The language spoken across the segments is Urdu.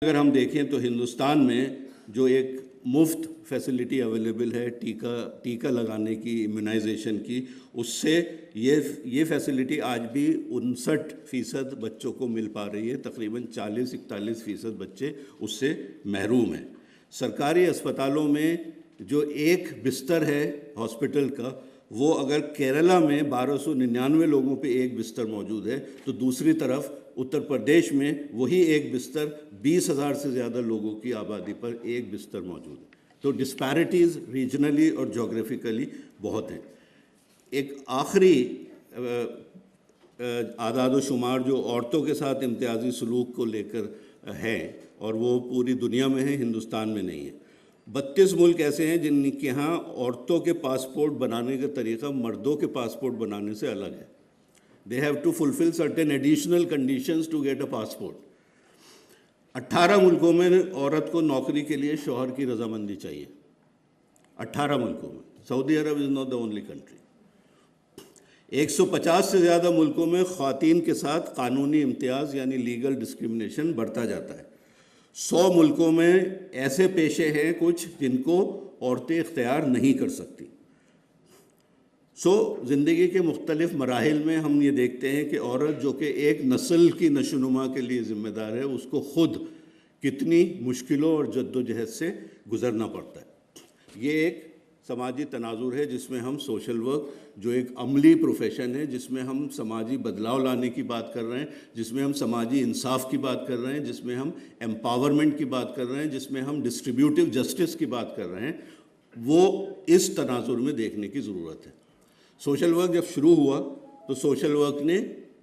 اگر ہم دیکھیں تو ہندوستان میں جو ایک مفت فیسلٹی اویلیبل ہے ٹیکہ لگانے کی، امیونائزیشن کی، اس سے یہ فیسلٹی آج بھی 59% بچوں کو مل پا رہی ہے۔ تقریباً 40-41% بچے اس سے محروم ہیں۔ سرکاری اسپتالوں میں جو ایک بستر ہے ہاسپٹل کا، وہ اگر کیرلا میں 1299 لوگوں پہ ایک بستر موجود ہے، تو دوسری طرف اتر پردیش میں وہی ایک بستر 20,000 سے زیادہ لوگوں کی آبادی پر ایک بستر موجود ہے۔ تو ڈسپیرٹیز ریجنلی اور جغرافیکلی بہت ہیں۔ ایک آخری اعداد و شمار جو عورتوں کے ساتھ امتیازی سلوک کو لے کر ہیں، اور وہ پوری دنیا میں ہے، ہندوستان میں نہیں ہے۔ 32 ملک ایسے ہیں جن کے ہاں عورتوں کے پاسپورٹ بنانے کا طریقہ مردوں کے پاسپورٹ بنانے سے الگ ہے۔ They have to fulfill certain additional conditions to get a passport۔ 18 ملکوں میں عورت کو نوکری کے لیے شوہر کی رضامندی چاہیے۔ 18 ملکوں میں۔ سعودی عرب is not the only country۔ 150 سے زیادہ ملکوں میں خواتین کے ساتھ قانونی امتیاز یعنی لیگل ڈسکرمنیشن بڑھتا جاتا ہے۔ 100 ملکوں میں ایسے پیشے ہیں کچھ جن کو عورتیں اختیار نہیں کر سکتی۔ زندگی کے مختلف مراحل میں ہم یہ دیکھتے ہیں کہ عورت جو کہ ایک نسل کی نشوونما کے لیے ذمہ دار ہے، اس کو خود کتنی مشکلوں اور جد و جہد سے گزرنا پڑتا ہے۔ یہ ایک سماجی تناظر ہے جس میں ہم سوشل ورک، جو ایک عملی پروفیشن ہے، جس میں ہم سماجی بدلاؤ لانے کی بات کر رہے ہیں، جس میں ہم سماجی انصاف کی بات کر رہے ہیں، جس میں ہم ایمپاورمنٹ کی بات کر رہے ہیں، جس میں ہم ڈسٹریبیوٹیو جسٹس کی بات کر رہے ہیں، وہ اس تناظر میں دیکھنے کی ضرورت ہے۔ سوشل ورک جب شروع ہوا تو سوشل ورک نے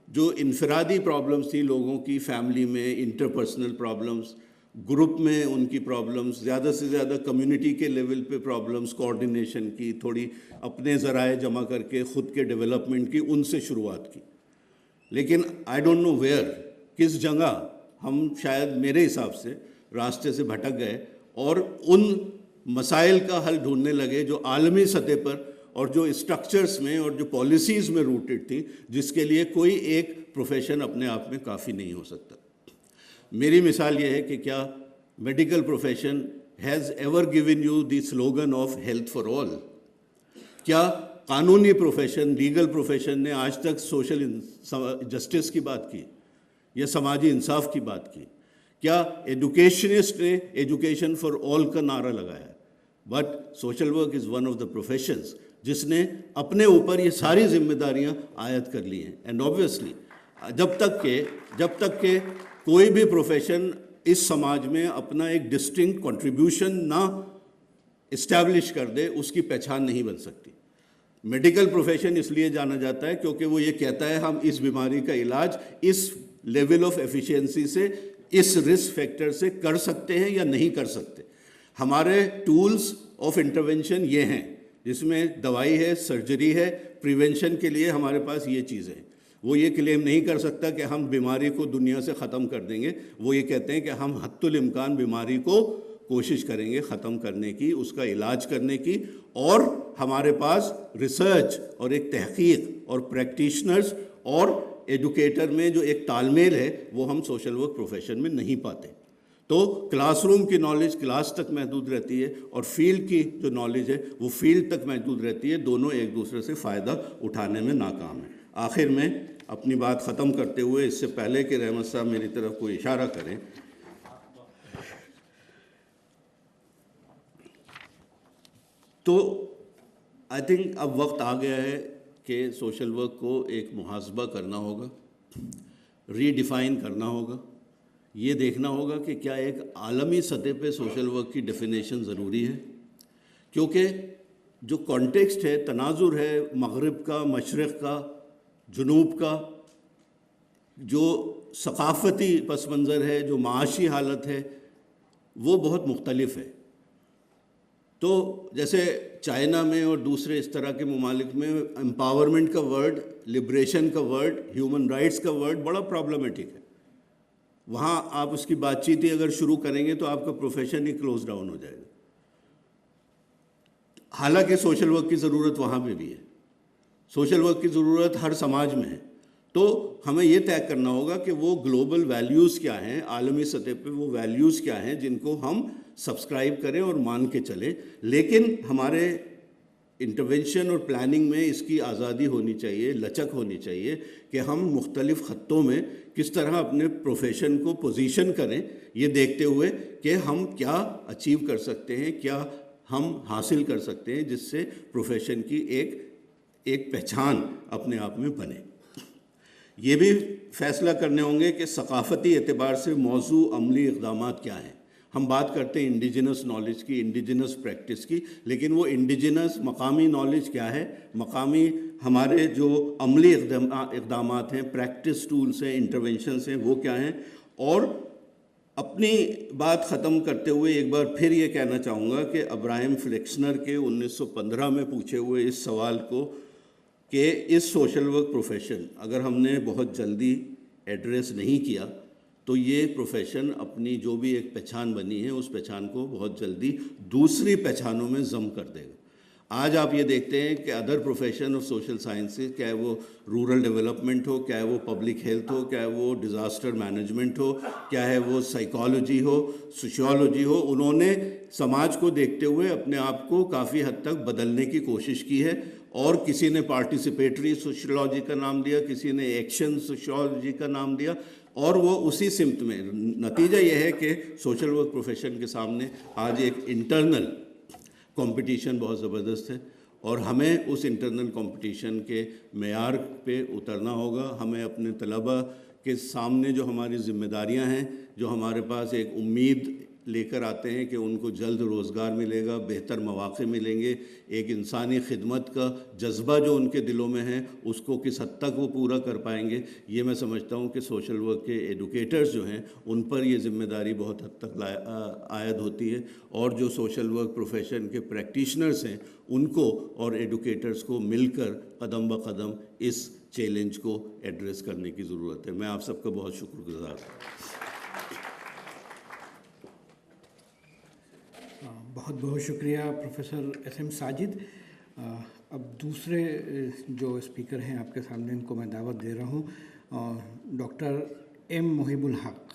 جو انفرادی پرابلمز تھی لوگوں کی، فیملی میں انٹرپرسنل پرابلمز، گروپ میں ان کی پرابلمز، زیادہ سے زیادہ کمیونٹی کے لیول پہ پرابلمز، کوارڈینیشن کی، تھوڑی اپنے ذرائع جمع کر کے خود کے ڈیولپمنٹ کی، ان سے شروعات کی۔ لیکن آئی ڈونٹ نو ویئر، کس جگہ ہم شاید میرے حساب سے راستے سے بھٹک گئے اور ان مسائل کا حل ڈھونڈنے لگے جو عالمی سطح پر اور جو اسٹرکچرز میں اور جو پالیسیز میں روٹڈ تھی، جس کے لیے کوئی ایک پروفیشن اپنے آپ میں کافی نہیں ہو سکتا۔ میری مثال یہ ہے کہ کیا medical profession has ever given you the slogan of health for all? کیا قانونی پروفیشن، لیگل پروفیشن نے آج تک سوشل جسٹس کی بات کی یا سماجی انصاف کی بات کی؟ کیا ایجوکیشنسٹ نے ایجوکیشن فار آل کا نعرہ لگایا؟ But social work is one of the professions جس نے اپنے اوپر یہ ساری ذمہ داریاں عائد کر لی ہیں۔ اینڈ آبویسلی جب تک کہ کوئی بھی پروفیشن اس سماج میں اپنا ایک ڈسٹنکٹ کنٹریبیوشن نہ اسٹیبلش کر دے، اس کی پہچان نہیں بن سکتی۔ میڈیکل پروفیشن اس لیے جانا جاتا ہے کیونکہ وہ یہ کہتا ہے ہم اس بیماری کا علاج اس لیول آف ایفیشینسی سے، اس رسک فیکٹر سے کر سکتے ہیں یا نہیں کر سکتے۔ ہمارے ٹولز آف انٹرونشن یہ ہیں، جس میں دوائی ہے، سرجری ہے، پریونشن کے لیے ہمارے پاس یہ چیزیں ہیں۔ وہ یہ کلیم نہیں کر سکتا کہ ہم بیماری کو دنیا سے ختم کر دیں گے، وہ یہ کہتے ہیں کہ ہم حتی الامکان بیماری کو کوشش کریں گے ختم کرنے کی، اس کا علاج کرنے کی، اور ہمارے پاس ریسرچ اور ایک تحقیق اور پریکٹیشنرز اور ایجوکیٹر میں جو ایک تال میل ہے، وہ ہم سوشل ورک پروفیشن میں نہیں پاتے۔ تو کلاس روم کی نالج کلاس تک محدود رہتی ہے، اور فیلڈ کی جو نالج ہے وہ فیلڈ تک محدود رہتی ہے، دونوں ایک دوسرے سے فائدہ اٹھانے میں ناکام ہیں۔ آخر میں اپنی بات ختم کرتے ہوئے، اس سے پہلے کہ رحمت صاحب میری طرف کوئی اشارہ کریں، تو آئی تھنک اب وقت آ گیا ہے کہ سوشل ورک کو ایک محاسبہ کرنا ہوگا، ری ڈیفائن کرنا ہوگا، یہ دیکھنا ہوگا کہ کیا ایک عالمی سطح پہ سوشل ورک کی ڈیفینیشن ضروری ہے، کیونکہ جو کانٹیکسٹ ہے، تناظر ہے، مغرب کا، مشرق کا، جنوب کا، جو ثقافتی پس منظر ہے، جو معاشی حالت ہے، وہ بہت مختلف ہے۔ تو جیسے چائنا میں اور دوسرے اس طرح کے ممالک میں امپاورمنٹ کا ورڈ، لبریشن کا ورڈ، ہیومن رائٹس کا ورڈ بڑا پرابلمٹک ہے۔ وہاں آپ اس کی بات چیت ہی اگر شروع کریں گے تو آپ کا پروفیشن ہی کلوز ڈاؤن ہو جائے گا۔ حالانکہ سوشل ورک کی ضرورت وہاں پہ بھی ہے، سوشل ورک کی ضرورت ہر سماج میں ہے۔ تو ہمیں یہ طے کرنا ہوگا کہ وہ گلوبل ویلیوز کیا ہیں، عالمی سطح پہ وہ ویلیوز کیا ہیں جن کو ہم سبسکرائب کریں اور مان کے چلیں، لیکن ہمارے انٹرونشن اور پلاننگ میں اس کی آزادی ہونی چاہیے، لچک ہونی چاہیے کہ ہم مختلف خطوں میں کس طرح اپنے پروفیشن کو پوزیشن کریں، یہ دیکھتے ہوئے کہ ہم کیا اچیو کر سکتے ہیں، کیا ہم حاصل کر سکتے ہیں جس سے پروفیشن کی ایک پہچان اپنے آپ میں بنے۔ یہ بھی فیصلہ کرنے ہوں گے کہ ثقافتی اعتبار سے موضوع عملی اقدامات کیا ہیں۔ ہم بات کرتے ہیں انڈیجنس نالج کی، انڈیجنس پریکٹس کی، لیکن وہ انڈیجنس مقامی نالج کیا ہے، مقامی ہمارے جو عملی اقدامات ہیں، پریکٹس ٹولز ہیں، انٹرونشنز ہیں، وہ کیا ہیں۔ اور اپنی بات ختم کرتے ہوئے ایک بار پھر یہ کہنا چاہوں گا کہ ابراہیم فلیکسنر کے 1915 میں پوچھے ہوئے اس سوال کو کہ اس سوشل ورک پروفیشن اگر ہم نے بہت جلدی ایڈریس نہیں کیا تو یہ پروفیشن اپنی جو بھی ایک پہچان بنی ہے اس پہچان کو بہت جلدی دوسری پہچانوں میں ضم کر دے گا۔ آج آپ یہ دیکھتے ہیں کہ other profession of social sciences, چاہے وہ رورل ڈیولپمنٹ ہو، چاہے وہ پبلک ہیلتھ ہو، چاہے وہ ڈیزاسٹر مینجمنٹ ہو، چاہے وہ سائیکالوجی ہو، سوشیولوجی ہو، انہوں نے سماج کو دیکھتے ہوئے اپنے آپ کو کافی حد تک بدلنے کی کوشش کی ہے، اور کسی نے پارٹیسپیٹری سوشیولوجی کا نام دیا، کسی نے ایکشن سوشیولوجی کا نام دیا، اور وہ اسی سمت میں۔ نتیجہ یہ ہے کہ سوشل ورک پروفیشن کے سامنے آج ایک انٹرنل کمپٹیشن بہت زبردست ہے، اور ہمیں اس انٹرنل کمپٹیشن کے معیار پہ اترنا ہوگا۔ ہمیں اپنے طلباء کے سامنے جو ہماری ذمہ داریاں ہیں، جو ہمارے پاس ایک امید لے کر آتے ہیں کہ ان کو جلد روزگار ملے گا، بہتر مواقع ملیں گے، ایک انسانی خدمت کا جذبہ جو ان کے دلوں میں ہے اس کو کس حد تک وہ پورا کر پائیں گے، یہ میں سمجھتا ہوں کہ سوشل ورک کے ایڈوکیٹرز جو ہیں ان پر یہ ذمہ داری بہت حد تک عائد ہوتی ہے، اور جو سوشل ورک پروفیشن کے پریکٹیشنرز ہیں ان کو اور ایڈوکیٹرز کو مل کر قدم بقدم اس چیلنج کو ایڈریس کرنے کی ضرورت ہے۔ میں آپ سب کا بہت شکر گزار ہوں۔ بہت بہت شکریہ پروفیسر ایس ایم ساجد۔ اب دوسرے جو اسپیکر ہیں آپ کے سامنے، ان کو میں دعوت دے رہا ہوں۔ ڈاکٹر ایم محب الحق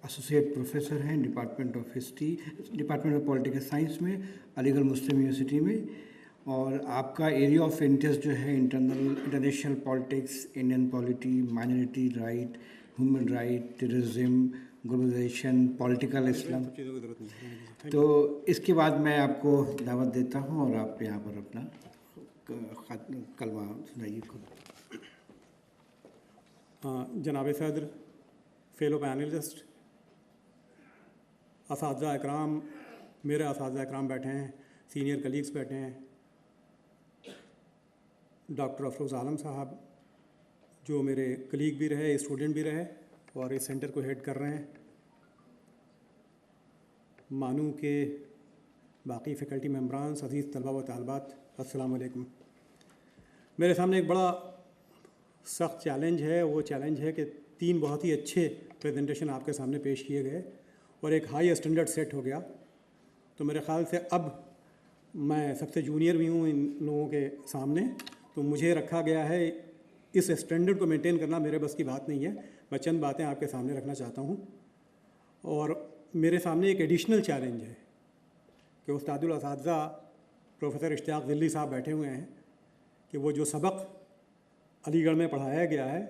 ایسوسیٹ پروفیسر ہیں department of history, department of political science میں، علی گڑھ مسلم یونیورسٹی میں، اور آپ کا ایریا آف انٹرسٹ جو ہے international politics, Indian polity, minority right, human right, terrorism, globalisation, political Islam. تو اس کے بعد میں آپ کو دعوت دیتا ہوں اور آپ یہاں پر اپنا کلمہ سنائیے خود۔ جناب صدر، فیلو پینلسٹ، اساتذہ اکرام، میرے اساتذہ اکرام بیٹھے ہیں، سینئر کلیگس بیٹھے ہیں، ڈاکٹر افروز عالم صاحب جو میرے کلیگ بھی رہے، اسٹوڈنٹ بھی رہے اور اس سینٹر کو ہیڈ کر رہے ہیں، مانو کے باقی فیکلٹی ممبران، عزیز طلباء و طالبات، السلام علیکم۔ میرے سامنے ایک بڑا سخت چیلنج ہے، وہ چیلنج ہے کہ 3 بہت ہی اچھے پریزنٹیشن آپ کے سامنے پیش کیے گئے اور ایک ہائی اسٹینڈرڈ سیٹ ہو گیا، تو میرے خیال سے اب میں سب سے جونیئر بھی ہوں ان لوگوں کے سامنے، تو مجھے رکھا گیا ہے اس اسٹینڈرڈ کو مینٹین کرنا میرے بس کی بات نہیں ہے۔ میں چند باتیں آپ کے سامنے رکھنا چاہتا ہوں، اور میرے سامنے ایک ایڈیشنل چیلنج ہے کہ استاد الاساتذہ پروفیسر اشتیاق ذلی صاحب بیٹھے ہوئے ہیں کہ وہ جو سبق علی گڑھ میں پڑھایا گیا ہے،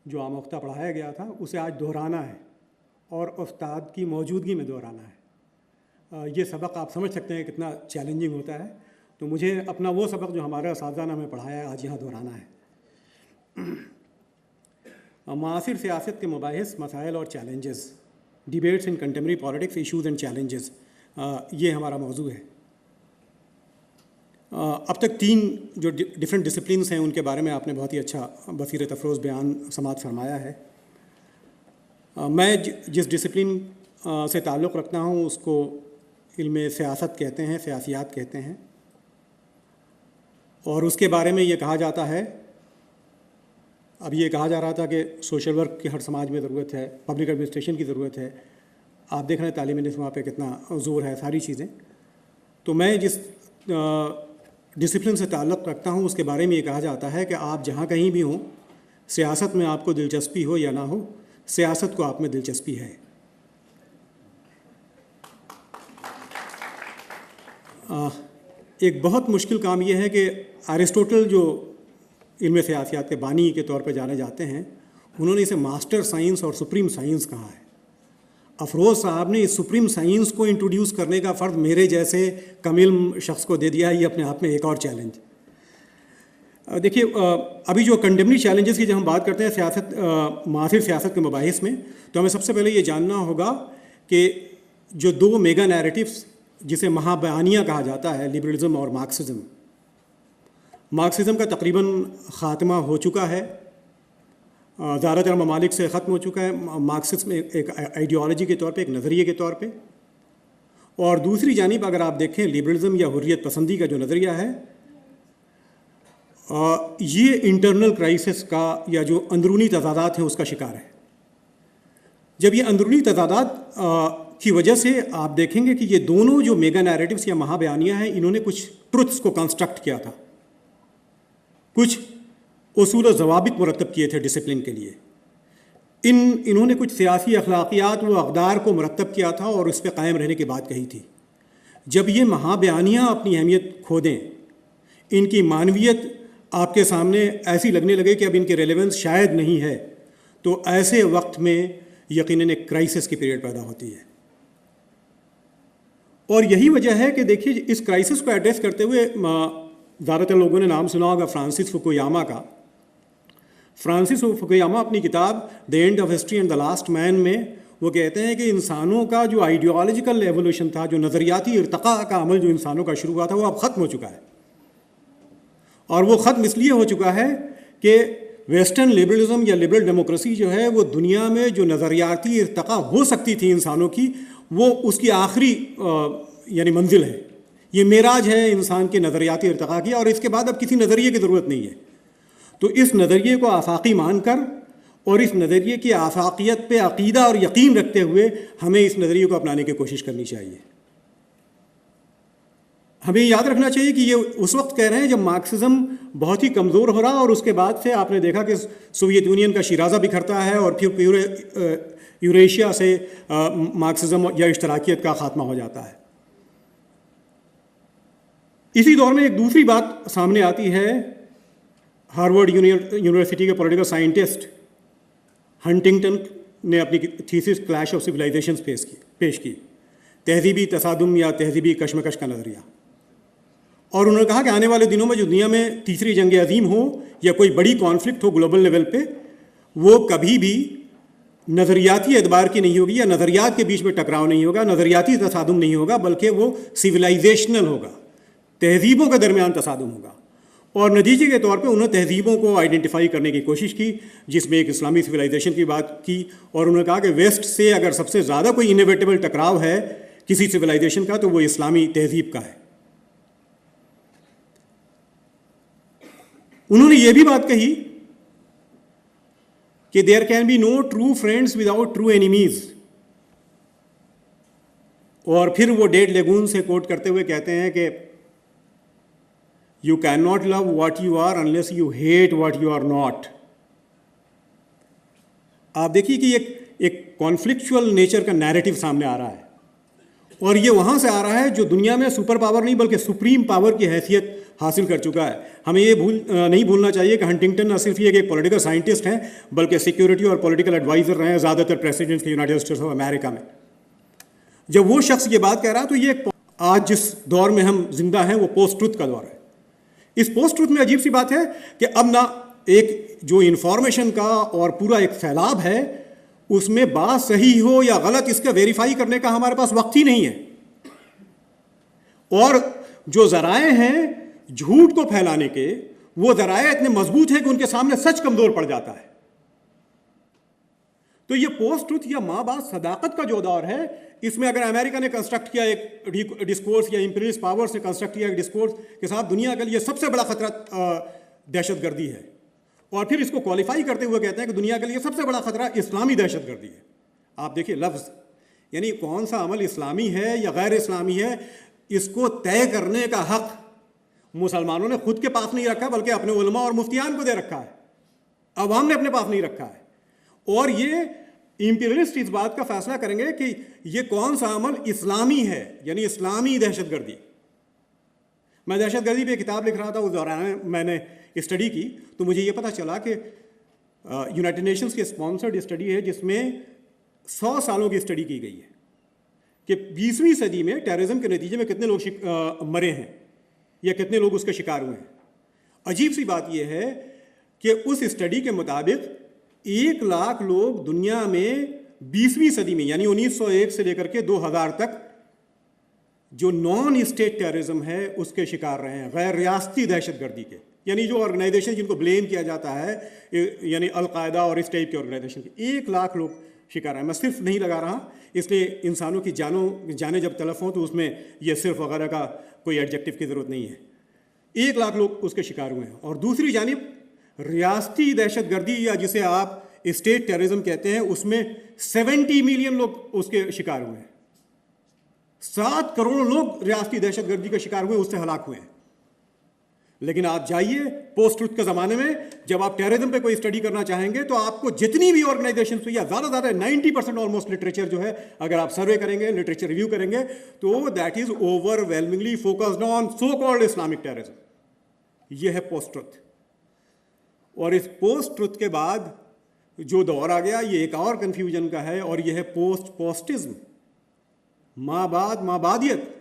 جو آموختہ پڑھایا گیا تھا، اسے آج دہرانا ہے اور استاد کی موجودگی میں دہرانا ہے۔ یہ سبق آپ سمجھ سکتے ہیں کتنا چیلنجنگ ہوتا ہے، تو مجھے اپنا وہ سبق جو ہمارے اساتذہ نے ہمیں پڑھایا ہے آج یہاں دہرانا ہے۔ معاصر سیاست کے مباحث، مسائل اور challenges, debates in contemporary politics, issues and challenges, یہ ہمارا موضوع ہے۔ اب تک 3 جو ڈفرینٹ ڈسپلنس ہیں ان کے بارے میں آپ نے بہت ہی اچھا بصیرت افروز بیان سماعت فرمایا ہے۔ میں جس ڈسپلن سے تعلق رکھتا ہوں اس کو علم سیاست کہتے ہیں، سیاسیات کہتے ہیں، اور اس کے بارے میں یہ کہا جاتا ہے، اب یہ کہا جا رہا تھا کہ سوشل ورک کی ہر سماج میں ضرورت ہے، پبلک ایڈمنسٹریشن کی ضرورت ہے، آپ دیکھ رہے ہیں تعلیمی نظام پہ کتنا زور ہے، ساری چیزیں۔ تو میں جس ڈسپلن سے تعلق رکھتا ہوں اس کے بارے میں یہ کہا جاتا ہے کہ آپ جہاں کہیں بھی ہوں، سیاست میں آپ کو دلچسپی ہو یا نہ ہو، سیاست کو آپ میں دلچسپی ہے۔ ایک بہت مشکل کام یہ ہے کہ ارسطوٹل جو علم سیاسیات کے بانی کے طور پہ جانے جاتے ہیں، انہوں نے اسے ماسٹر سائنس اور سپریم سائنس کہا ہے۔ افروز صاحب نے اس سپریم سائنس کو انٹروڈیوس کرنے کا فرض میرے جیسے کم علم شخص کو دے دیا ہے۔ یہ اپنے آپ میں ایک اور چیلنج۔ دیکھیے، ابھی جو کنٹمپریری چیلنجز کی جب ہم بات کرتے ہیں سیاست، معاصر سیاست کے مباحث میں، تو ہمیں سب سے پہلے یہ جاننا ہوگا کہ جو دو میگا نیریٹیوز جسے مہابیانیہ کہا جاتا ہے، لبرلزم اور مارکسزم، مارکسزم کا تقریباً خاتمہ ہو چکا ہے، زیادہ تر ممالک سے ختم ہو چکا ہے مارکسزم ایک آئیڈیالوجی کے طور پہ، ایک نظریے کے طور پہ۔ اور دوسری جانب اگر آپ دیکھیں لبرلزم یا حریت پسندی کا جو نظریہ ہے، یہ انٹرنل کرائسس کا یا جو اندرونی تضادات ہیں اس کا شکار ہے۔ جب یہ اندرونی تضادات کی وجہ سے آپ دیکھیں گے کہ یہ دونوں جو میگا نیریٹیوز یا مہابیانیہ ہیں، انہوں نے کچھ ٹروتھس کو کنسٹرکٹ کیا تھا، کچھ اصول و ضوابط مرتب کیے تھے ڈسپلن کے لیے۔ انہوں نے کچھ سیاسی اخلاقیات و اقدار کو مرتب کیا تھا اور اس پہ قائم رہنے کی بات کہی تھی۔ جب یہ مہابیانیہ اپنی اہمیت کھو دیں، ان کی معنویت آپ کے سامنے ایسی لگنے لگے کہ اب ان کی ریلیونس شاید نہیں ہے، تو ایسے وقت میں یقیناً ایک کرائسس کی پیریڈ پیدا ہوتی ہے۔ اور یہی وجہ ہے کہ دیکھیے اس کرائسس کو ایڈریس کرتے ہوئے زیادہ تر لوگوں نے نام سنا ہوگا فرانسس فوکویاما کا۔ فرانسس فوکویاما اپنی کتاب the end of history and the last man میں وہ کہتے ہیں کہ انسانوں کا جو آئیڈیالوجیکل ایوولوشن تھا، جو نظریاتی ارتقاء کا عمل جو انسانوں کا شروع ہوا تھا، وہ اب ختم ہو چکا ہے۔ اور وہ ختم اس لیے ہو چکا ہے کہ ویسٹرن لبرلزم یا لبرل ڈیموکریسی جو ہے وہ دنیا میں جو نظریاتی ارتقاء ہو سکتی تھی انسانوں کی، وہ اس کی آخری یعنی منزل ہے۔ یہ معراج ہے انسان کے نظریاتی ارتقاء کی، اور اس کے بعد اب کسی نظریے کی ضرورت نہیں ہے۔ تو اس نظریے کو آفاقی مان کر اور اس نظریے کی آفاقیت پہ عقیدہ اور یقین رکھتے ہوئے ہمیں اس نظریے کو اپنانے کی کوشش کرنی چاہیے۔ ہمیں یاد رکھنا چاہیے کہ یہ اس وقت کہہ رہے ہیں جب مارکسزم بہت ہی کمزور ہو رہا، اور اس کے بعد سے آپ نے دیکھا کہ سوویت یونین کا شیرازہ بکھرتا ہے اور پھر یوریشیا سے مارکسزم یا اشتراکیت کا خاتمہ ہو جاتا ہے۔ اسی دور میں ایک دوسری بات سامنے آتی ہے۔ ہارورڈ یونیورسٹی کے پولیٹیکل سائنٹسٹ ہنٹنگٹن نے اپنی تھیسس کلیش آف سویلائزیشنز پیش کی، تہذیبی تصادم یا تہذیبی کشمکش کا نظریہ۔ اور انہوں نے کہا کہ آنے والے دنوں میں جو دنیا میں تیسری جنگ عظیم ہو یا کوئی بڑی کانفلکٹ ہو گلوبل لیول پہ، وہ کبھی بھی نظریاتی اعتبار کی نہیں ہوگی، یا نظریات کے بیچ میں ٹکراؤ نہیں ہوگا، نظریاتی تصادم نہیں ہوگا، بلکہ وہ سویلائزیشنل ہوگا، تہذیبوں کے درمیان تصادم ہوگا۔ اور نتیجے کے طور پہ انہوں نے تہذیبوں کو آئیڈینٹیفائی کرنے کی کوشش کی، جس میں ایک اسلامی سویلائزیشن کی بات کی، اور انہوں نے کہا کہ ویسٹ سے اگر سب سے زیادہ کوئی انیویٹیبل ٹکراؤ ہے کسی سویلائزیشن کا تو وہ اسلامی تہذیب کا ہے۔ انہوں نے یہ بھی بات کہی کہ there can be no true friends without true enemies, اور پھر وہ ڈیڈ لیگون سے کوٹ کرتے ہوئے کہتے ہیں کہ you can not love what you are unless you hate what you are not. آپ دیکھیے کہ ایک کانفلکچوئل نیچر کا نیریٹو سامنے آ رہا ہے، اور یہ وہاں سے آ رہا ہے جو دنیا میں سپر پاور نہیں بلکہ سپریم پاور کی حیثیت حاصل کر چکا ہے۔ ہمیں یہ نہیں بھولنا چاہیے کہ ہنٹنگٹن نہ صرف یہ کہ ایک پولیٹیکل سائنٹسٹ ہیں بلکہ سیکیورٹی اور پولیٹیکل ایڈوائزر رہے ہیں زیادہ تر پریسیڈنٹس کے یونائٹڈ اسٹیٹس آف امریکہ میں۔ جب وہ شخص یہ بات کہہ رہا ہے تو یہ آج جس دور میں ہم زندہ ہیں وہ پوسٹ ٹروتھ کا دور ہے۔ اس پوسٹ ٹروتھ میں عجیب سی بات ہے کہ اب نہ ایک جو انفارمیشن کا اور پورا ایک سیلاب ہے اس میں بات صحیح ہو یا غلط اس کا ویریفائی کرنے کا ہمارے پاس وقت ہی نہیں ہے، اور جو ذرائع ہیں جھوٹ کو پھیلانے کے وہ ذرائع اتنے مضبوط ہیں کہ ان کے سامنے سچ کمزور پڑ جاتا ہے۔ تو یہ پوسٹ ٹروتھ یا ماں باپ صداقت کا جو دور ہے، اس میں اگر امریکہ نے کنسٹرکٹ کیا ایک ڈسکورس یا امپیریلسٹ پاورز نے کنسٹرکٹ کیا ایک ڈسکورس کے ساتھ دنیا کے لیے سب سے بڑا خطرہ دہشت گردی ہے، اور پھر اس کو کوالیفائی کرتے ہوئے کہتے ہیں کہ دنیا کے لیے سب سے بڑا خطرہ اسلامی دہشت گردی ہے۔ آپ دیکھیے لفظ، یعنی کون سا عمل اسلامی ہے یا غیر اسلامی ہے، اس کو طے کرنے کا حق مسلمانوں نے خود کے پاس نہیں رکھا بلکہ اپنے علماء اور مفتیان کو دے رکھا ہے۔ عوام نے اپنے پاس نہیں رکھا ہے. اور یہ امپیریلسٹ اس بات کا فیصلہ کریں گے کہ یہ کون سا عمل اسلامی ہے, یعنی اسلامی دہشت گردی. میں دہشت گردی پہ کتاب لکھ رہا تھا, اس دوران میں نے اسٹڈی کی تو مجھے یہ پتہ چلا کہ یونائٹڈ نیشنز کی اسپانسرڈ اسٹڈی ہے جس میں 100 سالوں کی اسٹڈی کی گئی ہے کہ 20ویں صدی میں ٹیررزم کے نتیجے میں کتنے لوگ مرے ہیں یا کتنے لوگ اس کے شکار ہوئے ہیں. عجیب سی بات یہ ہے کہ اس اسٹڈی کے مطابق 1 لاکھ لوگ دنیا میں 20ویں صدی میں یعنی 1901 سے لے کر کے 2000 تک جو نان اسٹیٹ ٹیررزم ہے اس کے شکار رہے ہیں, غیر ریاستی دہشت گردی کے. یعنی جو آرگنائزیشن جن کو بلیم کیا جاتا ہے, یعنی القاعدہ اور اس ٹائپ کی آرگنائزیشن کے 1 لاکھ لوگ شکار ہیں. میں صرف نہیں لگا رہا, اس لیے انسانوں کی جانیں جب تلف ہوں تو اس میں یہ صرف وغیرہ کا کوئی ایڈجیکٹو کی ضرورت نہیں ہے. 1 لاکھ لوگ اس کے شکار ہوئے ہیں. اور دوسری جانب ریاستی دہشت گردی یا جسے آپ اسٹیٹ ٹیررزم کہتے ہیں, اس میں 70 ملین لوگ اس کے شکار ہوئے ہیں. 7 کروڑ لوگ ریاستی دہشت گردی کا شکار ہوئے, اس سے ہلاک ہوئے ہیں. لیکن آپ جائیے پوسٹ ٹروتھ کے زمانے میں, جب آپ ٹیررزم پہ کوئی اسٹڈی کرنا چاہیں گے تو آپ کو جتنی بھی آرگنائزیشنز یا زیادہ 90% آلموسٹ لٹریچر جو ہے, اگر آپ سروے کریں گے, لٹریچر ریویو کریں گے, تو that is over ویلمنگلی focused on so called Islamic terrorism. یہ ہے پوسٹ ٹروتھ. اور اس پوسٹ ٹروتھ کے بعد جو دور آ گیا یہ ایک اور کنفیوژن کا ہے, اور یہ ہے پوسٹزم, مابعدیت.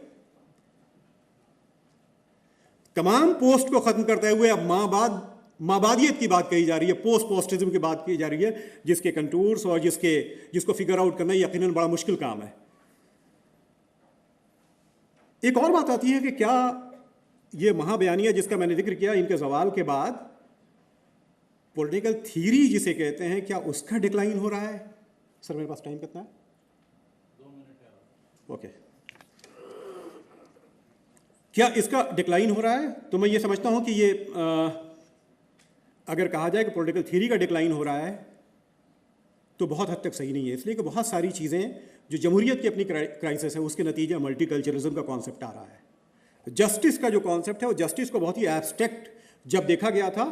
تمام پوسٹ کو ختم کرتے ہوئے اب مابعدیت کی بات کہی جا رہی ہے, پوسٹزم کی بات کی جا رہی ہے, جس کے کنٹورز اور جس کو فگر آؤٹ کرنا یقیناً بڑا مشکل کام ہے. ایک اور بات آتی ہے کہ کیا یہ مہا بیانیہ جس کا میں نے ذکر کیا, ان کے زوال کے بعد پولیٹیکل تھیری جسے کہتے ہیں, کیا اس کا ڈکلائن ہو رہا ہے؟ سر میرے پاس ٹائم کتنا ہے؟ 2 منٹ ہے. اوکے. کیا اس کا ڈکلائن ہو رہا ہے؟ تو میں یہ سمجھتا ہوں کہ یہ اگر کہا جائے کہ پولیٹیکل تھیری کا ڈکلائن ہو رہا ہے تو بہت حد تک صحیح نہیں ہے, اس لیے کہ بہت ساری چیزیں جو جمہوریت کی اپنی کرائسس ہے اس کے نتیجے ملٹی کلچرزم کا کانسیپٹ آ رہا ہے. جسٹس کا جو کانسیپٹ ہے وہ جسٹس کو بہت ہی ایبسٹریکٹ جب دیکھا گیا تھا,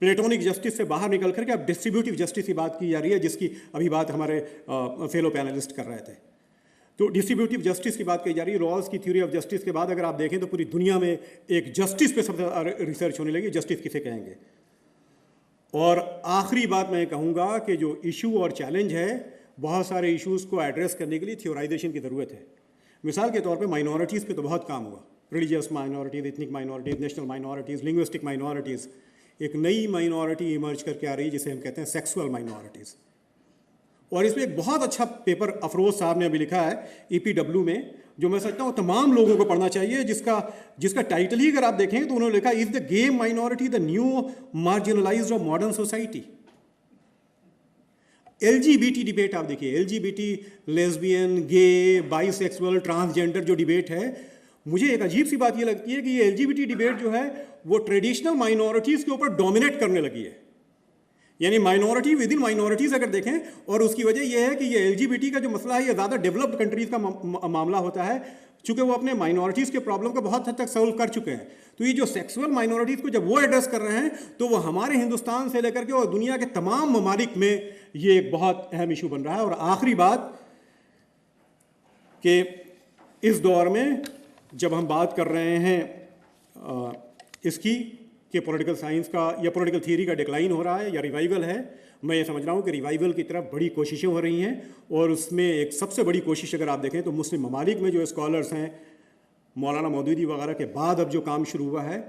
پلیٹونک جسٹس سے باہر نکل کر کے اب ڈسٹریبیوٹیو جسٹس کی بات کی جا رہی ہے, جس کی ابھی بات ہمارے فیلو پینلسٹ کر رہے تھے. تو ڈسٹریبیوٹیو جسٹس کی بات کی جا رہی ہے. رالز کی تھیوری آف جسٹس کے بعد اگر آپ دیکھیں تو پوری دنیا میں ایک جسٹس پہ سب سے ریسرچ ہونے لگی, جسٹس کسے کہیں گے. اور آخری بات میں کہوں گا کہ جو ایشو اور چیلنج ہے, بہت سارے ایشوز کو ایڈریس کرنے کے لیے تھیورائزیشن کی ضرورت ہے. مثال کے طور پہ مائنورٹیز پہ تو بہت کام ہوا, religious minorities, ethnic minorities, national minorities, linguistic minorities. ایک نئی مائنورٹی ایمرج کر کے آ رہی ہے جسے ہم کہتے ہیں سیکسول مائنورٹیز. اور اس میں ایک بہت اچھا پیپر افروز صاحب نے ابھی لکھا ہے EPW میں, جو میں سمجھتا ہوں تمام لوگوں کو پڑھنا چاہیے, جس کا ٹائٹل ہی اگر آپ دیکھیں تو انہوں نے لکھا از دا گے minority the new marginalised of modern society. LGBT debate آپ دیکھیے, LGBT لیزبین, گے, بائی سیکسول, ٹرانسجینڈر جو ڈبیٹ ہے, مجھے ایک عجیب سی بات یہ لگتی ہے کہ یہ LGBT ڈبیٹ جو ہے وہ ٹریڈیشنل مائنورٹیز کے اوپر ڈومینیٹ کرنے لگی ہے. یعنی مائنورٹی ود ان مائنورٹیز اگر دیکھیں, اور اس کی وجہ یہ ہے کہ یہ LGBT کا جو مسئلہ ہے یہ زیادہ ڈیولپڈ کنٹریز کا معاملہ ہوتا ہے, چونکہ وہ اپنے مائنورٹیز کے پرابلم کو بہت حد تک سولو کر چکے ہیں. تو یہ جو سیکسول مائنورٹیز کو جب وہ ایڈریس کر رہے ہیں تو وہ ہمارے ہندوستان سے لے کر کے اور دنیا کے تمام ممالک میں یہ ایک بہت اہم ایشو بن رہا ہے. اور آخری بات کہ اس دور میں جب ہم بات کر رہے ہیں اس کی کہ پولیٹیکل سائنس کا یا پولیٹیکل تھیوری کا ڈکلائن ہو رہا ہے یا ریوائول ہے, میں یہ سمجھ رہا ہوں کہ ریوائول کی طرف بڑی کوششیں ہو رہی ہیں. اور اس میں ایک سب سے بڑی کوشش اگر آپ دیکھیں تو مسلم ممالک میں جو اسکالرس ہیں, مولانا مودودی وغیرہ کے بعد اب جو کام شروع ہوا ہے,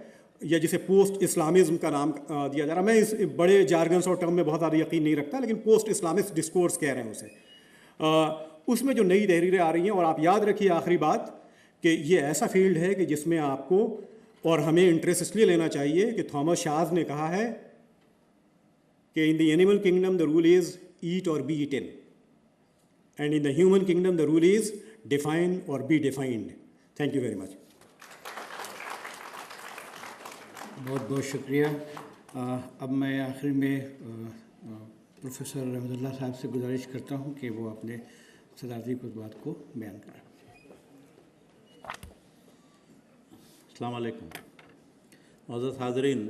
یا جسے پوسٹ اسلامزم کا نام دیا جا رہا ہے, میں اس بڑے جارگنس اور ٹرم میں بہت زیادہ یقین نہیں رکھتا, لیکن پوسٹ اسلامسٹ ڈسکورس کہہ رہے ہیں اسے. اس میں جو نئی تحریریں آ رہی ہیں, اور آپ یاد رکھیے آخری بات کہ یہ ایسا فیلڈ ہے کہ جس میں آپ کو اور ہمیں انٹرسٹ اس لیے لینا چاہیے کہ تھامس شاز نے کہا ہے کہ in the animal kingdom the rule is eat or be eaten, and in the human kingdom the rule is define or be defined. Thank you very much. بہت بہت شکریہ. اب میں آخر میں پروفیسر رحمت اللہ صاحب سے گزارش کرتا ہوں کہ وہ اپنے صدارتی خطبات کو بیان کریں. السلام علیکم. معزز حاضرین,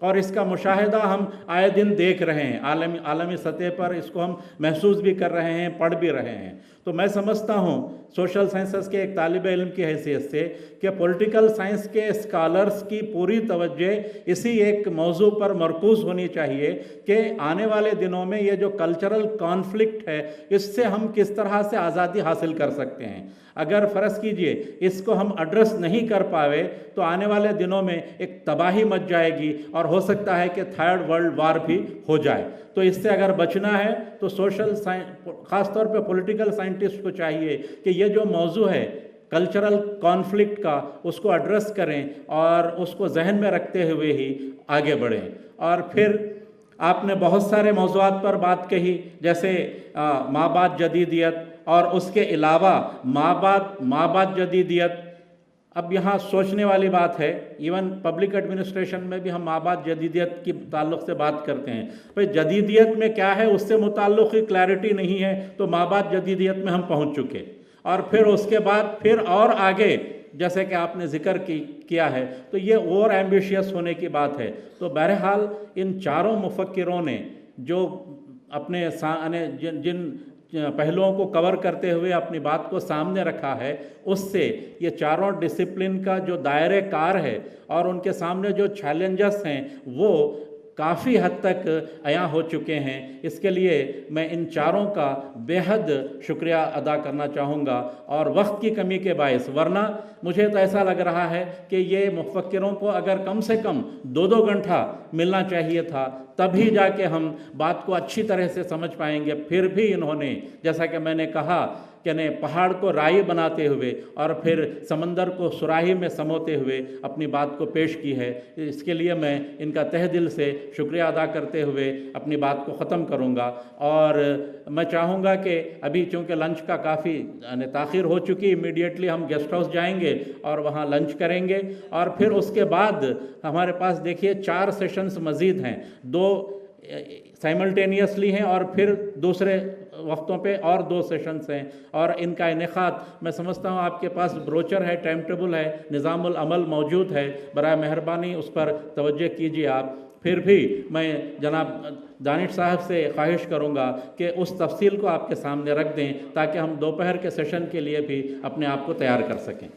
اور اس کا مشاہدہ ہم آئے دن دیکھ رہے ہیں، عالمی سطح پر اس کو ہم محسوس بھی کر رہے ہیں، پڑھ بھی رہے ہیں۔ تو میں سمجھتا ہوں سوشل سائنسز کے ایک طالب علم کی حیثیت سے کہ پولیٹیکل سائنس کے اسکالرز کی پوری توجہ اسی ایک موضوع پر مرکوز ہونی چاہیے کہ آنے والے دنوں میں یہ جو کلچرل کانفلکٹ ہے اس سے ہم کس طرح سے آزادی حاصل کر سکتے ہیں۔ اگر فرض کیجئے اس کو ہم ایڈریس نہیں کر پاوے تو آنے والے دنوں میں ایک تباہی مچ جائے گی اور ہو سکتا ہے کہ تھرڈ ورلڈ وار بھی ہو جائے۔ تو اس سے اگر بچنا ہے تو سوشل سائنس، خاص طور پہ پولیٹیکل سائنٹسٹ کو چاہیے کہ یہ جو موضوع ہے کلچرل کانفلکٹ کا اس کو ایڈریس کریں اور اس کو ذہن میں رکھتے ہوئے ہی آگے بڑھیں۔ اور پھر آپ نے بہت سارے موضوعات پر بات کہی، جیسے ماں بعد جدیدیت اور اس کے علاوہ ماں بعد جدیدیت۔ اب یہاں سوچنے والی بات ہے، ایون پبلک ایڈمنسٹریشن میں بھی ہم ماں بعد جدیدیت کی تعلق سے بات کرتے ہیں، بھئی جدیدیت میں کیا ہے اس سے متعلق ہی کلیئرٹی نہیں ہے تو ماں بعد جدیدیت میں ہم پہنچ چکے، اور پھر اس کے بعد پھر اور آگے جیسے کہ آپ نے ذکر کیا ہے تو یہ اور ایمبیشیس ہونے کی بات ہے۔ تو بہرحال ان چاروں مفکروں نے جو اپنے جن پہلوؤں کو کور کرتے ہوئے اپنی بات کو سامنے رکھا ہے، اس سے یہ چاروں ڈسپلن کا جو دائرہ کار ہے اور ان کے سامنے جو چیلنجز ہیں وہ کافی حد تک عیاں ہو چکے ہیں۔ اس کے لیے میں ان چاروں کا بے حد شکریہ ادا کرنا چاہوں گا، اور وقت کی کمی کے باعث، ورنہ مجھے تو ایسا لگ رہا ہے کہ یہ مفکروں کو اگر کم سے کم 2 گھنٹہ ملنا چاہیے تھا، تبھی جا کے ہم بات کو اچھی طرح سے سمجھ پائیں گے۔ پھر بھی انہوں نے، جیسا کہ میں نے کہا کہ پہاڑ کو رائی بناتے ہوئے اور پھر سمندر کو سراہی میں سموتے ہوئے اپنی بات کو پیش کی ہے۔ اس کے لیے میں ان کا تہ دل سے شکریہ ادا کرتے ہوئے اپنی بات کو ختم کروں گا، اور میں چاہوں گا کہ ابھی چونکہ لنچ کا کافی تاخیر ہو چکی، امیڈیٹلی ہم گیسٹ ہاؤس جائیں گے اور وہاں لنچ کریں گے، اور پھر اس کے بعد ہمارے پاس دیکھیے 4 سیشنز مزید ہیں، 2 سائملٹینیسلی ہیں اور پھر دوسرے وقتوں پہ اور 2 سیشنز ہیں، اور ان کا انعقاد میں سمجھتا ہوں آپ کے پاس بروچر ہے، ٹائم ٹیبل ہے، نظام العمل موجود ہے، برائے مہربانی اس پر توجہ کیجیے آپ۔ پھر بھی میں جناب دانش صاحب سے خواہش کروں گا کہ اس تفصیل کو آپ کے سامنے رکھ دیں تاکہ ہم دوپہر کے سیشن کے لیے بھی اپنے آپ کو تیار کر سکیں۔